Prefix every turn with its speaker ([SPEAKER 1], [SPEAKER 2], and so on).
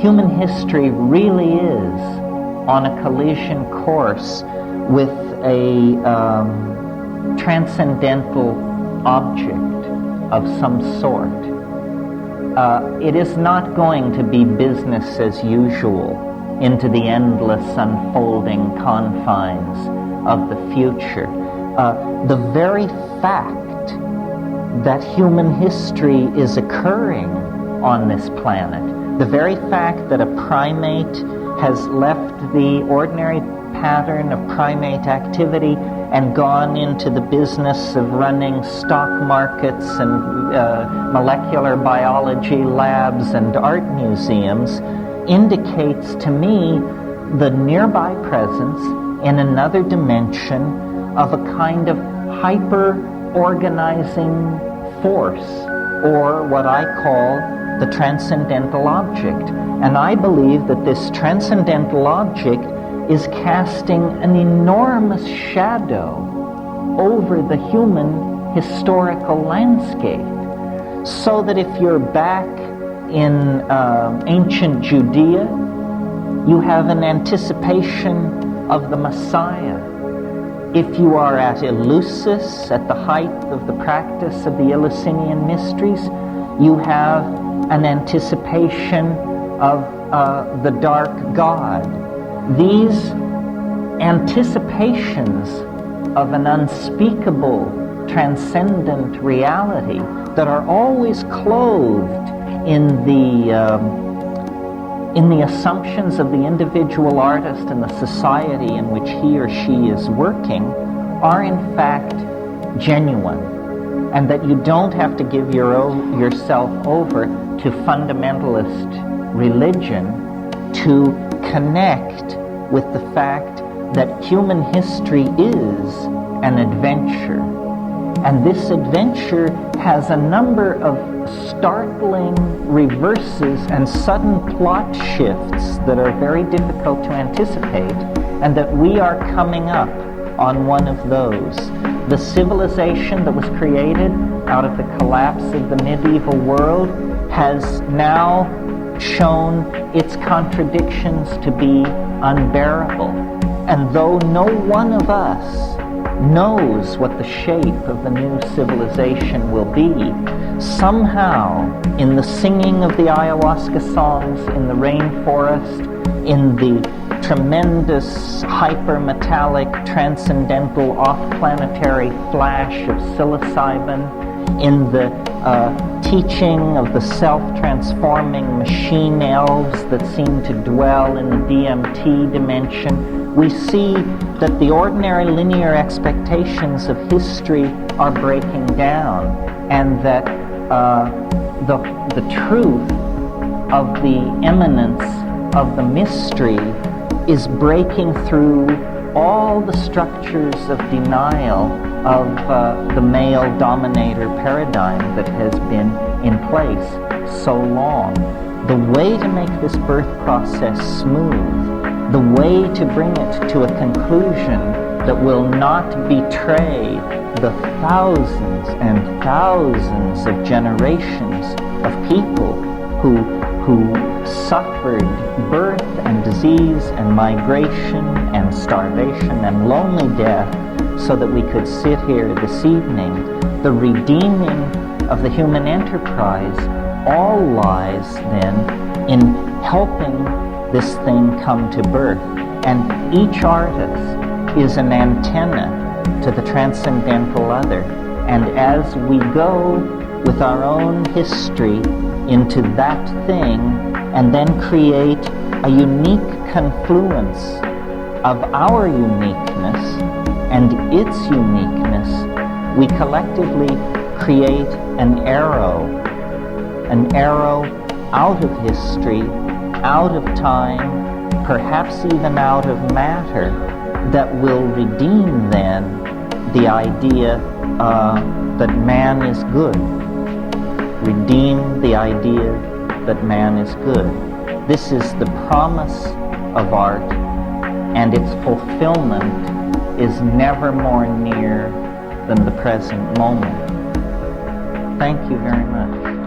[SPEAKER 1] Human history really is on a collision course with a transcendental object of some sort. It is not going to be business as usual into the endless unfolding confines of the future. The very fact that human history is occurring on this planet, the very fact that a primate has left the ordinary pattern of primate activity and gone into the business of running stock markets and molecular biology labs and art museums indicates to me the nearby presence in another dimension of a kind of hyper-organizing force, or what I call the transcendental object. And I believe that this transcendental object is casting an enormous shadow over the human historical landscape. So that if you're back in ancient Judea, you have an anticipation of the Messiah. If you are at Eleusis, at the height of the practice of the Eleusinian mysteries, you have an anticipation of the dark God. These anticipations of an unspeakable, transcendent reality that are always clothed in the assumptions of the individual artist and the society in which he or she is working are in fact genuine, and that you don't have to give yourself over to fundamentalist religion to connect with the fact that human history is an adventure. And this adventure has a number of startling reverses and sudden plot shifts that are very difficult to anticipate, and that we are coming up on one of those. The civilization that was created out of the collapse of the medieval world has now shown its contradictions to be unbearable. And though no one of us knows what the shape of the new civilization will be, somehow in the singing of the ayahuasca songs in the rainforest, in the tremendous hypermetallic transcendental off-planetary flash of psilocybin, in the teaching of the self-transforming machine elves that seem to dwell in the DMT dimension, we see that the ordinary linear expectations of history are breaking down, and that the truth of the immanence of the mystery is breaking through all the structures of denial of the male dominator paradigm that has been in place so long. The way to make this birth process smooth, the way to bring it to a conclusion that will not betray the thousands and thousands of generations of people who suffered birth and disease and migration and starvation and lonely death so that we could sit here this evening. The redeeming of the human enterprise all lies then in helping this thing come to birth. And each artist is an antenna to the transcendental other. And as we go with our own history into that thing and then create a unique confluence of our uniqueness and its uniqueness, we collectively create an arrow out of history, out of time, perhaps even out of matter, that will redeem then the idea that man is good. Redeem the idea that man is good. This is the promise of art, and its fulfillment is never more near than the present moment. Thank you very much.